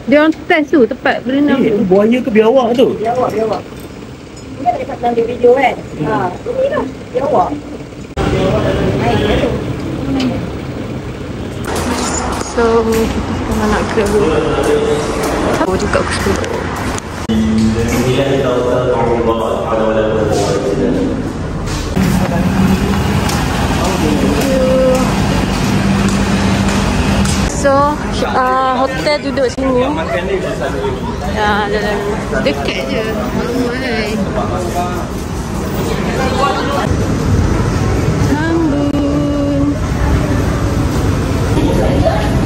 Dia orang test tu tempat berenang tu. Itu buaya ke biawak tu? Biawak. Ini ada dekat dalam video kan? Ini lah biawak. So, kita sekarang nak ke tahu juga aku sepuluh. So, hotel duduk sini. Ya, dalam dekat je. Sambung.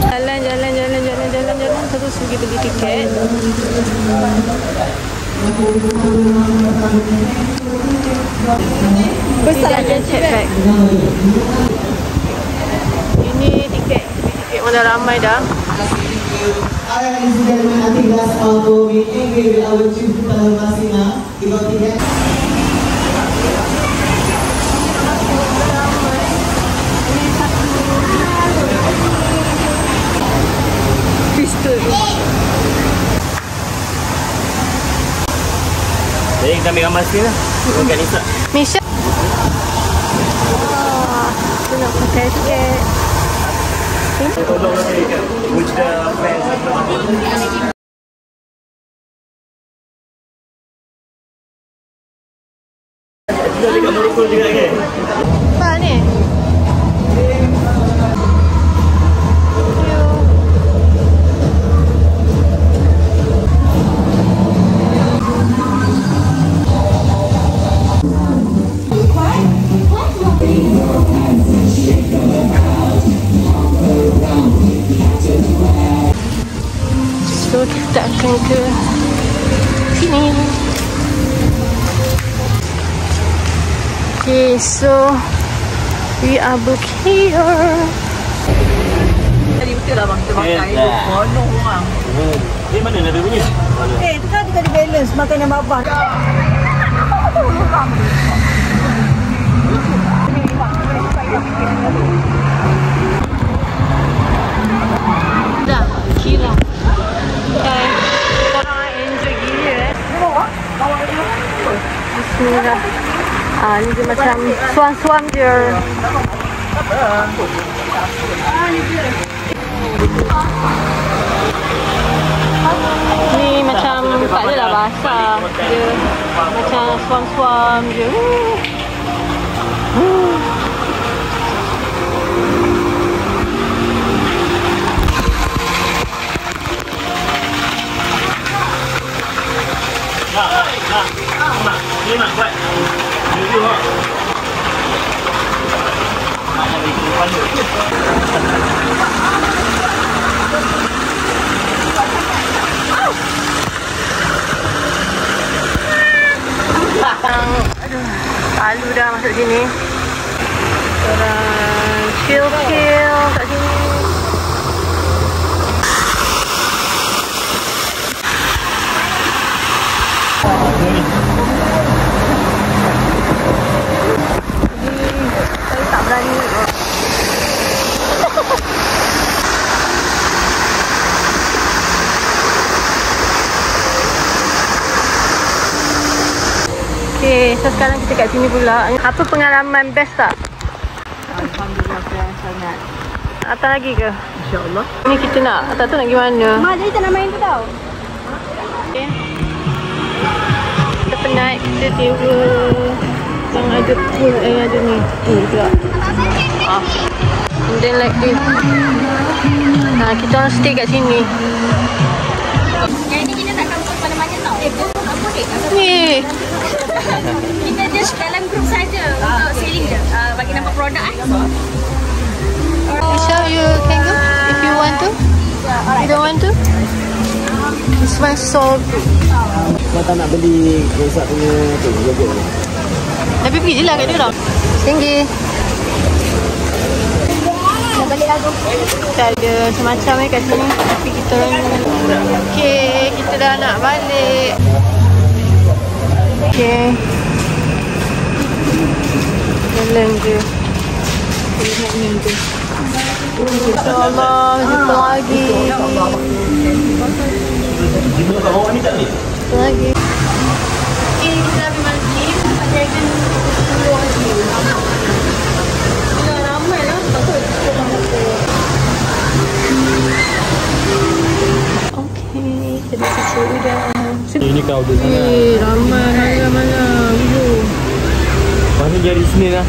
Jalan. Terus pergi beli tiket. Besar je check bag. Ini tiket mana ramai dah. Pistol. Jadi kita ambil gambar sikit lah. Dekat Nisa. Misha. Aku nak pakai tiket. Which the fans. Kita dekat Morocco juga kan? Apa ni? So kita akan ke sini. Okay, so we are booked here. Tadi betul lah bang, kita makan penuh orang. Dia mana nak punya? Itu kan kita di balance makan yang babak. Dah, gila. Okay, korang enjoy gila Bismillah. Ni dia macam suam-suam je. Ni macam tak adalah basah. Dia macam suam-suam je. Mak, ni mak buat. Review mak. Mak nak bagi depan tu. Aduh, palu dah masuk sini. Orang chill kat sini. Saya tak berani. Okay, so sekarang kita kat sini pula. Apa pengalaman best tak? Alhamdulillah sangat. Datang lagi ke? InsyaAllah. Ni kita nak, tak tahu nak pergi mana. Mak jadi tak nak main tu tau. Okay. Kita penat, kita sewa yang ada pool, ada ni. Pool pula. And then like this. Kita orang stay kat sini. Yang ini kita takkan buat mana-mana tau. Tak boleh. Ni. Kita just dalam group saja untuk selling je. Bagi nama produk Michelle, you can go if you want to. You don't want to? This one so good. Kau tak nak beli rosak punya tu, yogurt ni? Tapi pergi je lah kat dia orang. Tinggi. Dah balik lagu. Kita ada semacam kat sini. Tapi kita orang... Okay, kita dah nak balik. Okay. Jalan je. Lihat ni je. InsyaAllah jumpa lagi. Tengok kat bawah ni tak ni? Satu lagi. Okay, kita dah pergi Maldives. Tempat Dragon 10 lagi. Dah ramai lah. Takut cukup ramai tu. Okay, kita dah cucuk udang. Ini kau duduk sana. Ramai mana. Mana jadi sini lah?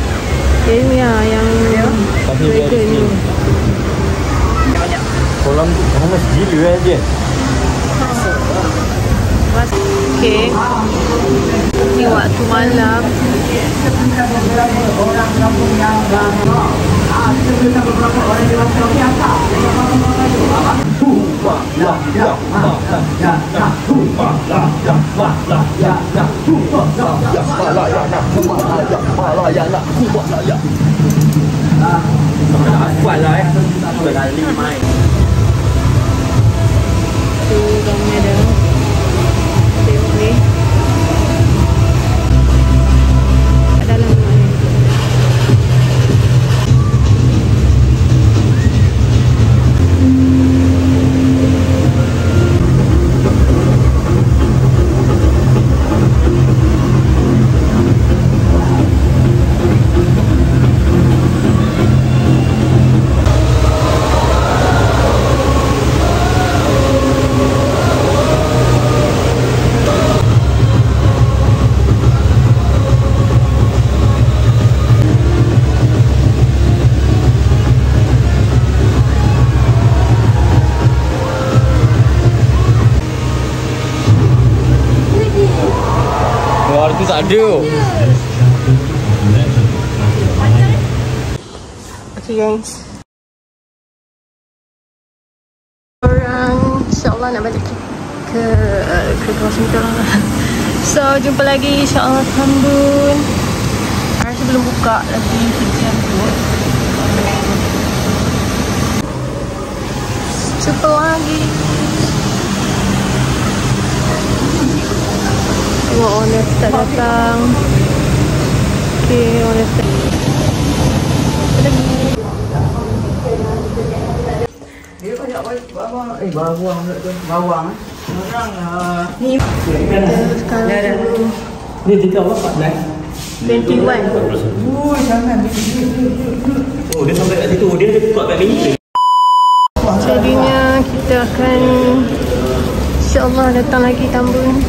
Ini lah yang Dragon ni. Kolam panas gila aja. Okay. Ni waktu malam. Tu gambar dia. Tengok ni. Kat dalam rumah ni. Luar tu tak ada. Okay guys. Orang insyaAllah nak balik ke kawasan kita lah. So jumpa lagi insyaAllah Tambun. Rasa belum buka lagi jam tu. Jumpa lagi. Tengok orang dah start datang. Okay, orang dah start. Dia banyak bawang. Bawang pula tu. Bawang orang Ni kita sekarang dulu Ni tiga apa? 21. Ui, jangan. Oh, dia sampai kat situ. Dia ada buka kat mini. Jadinya kita akan insyaAllah datang lagi Tambun.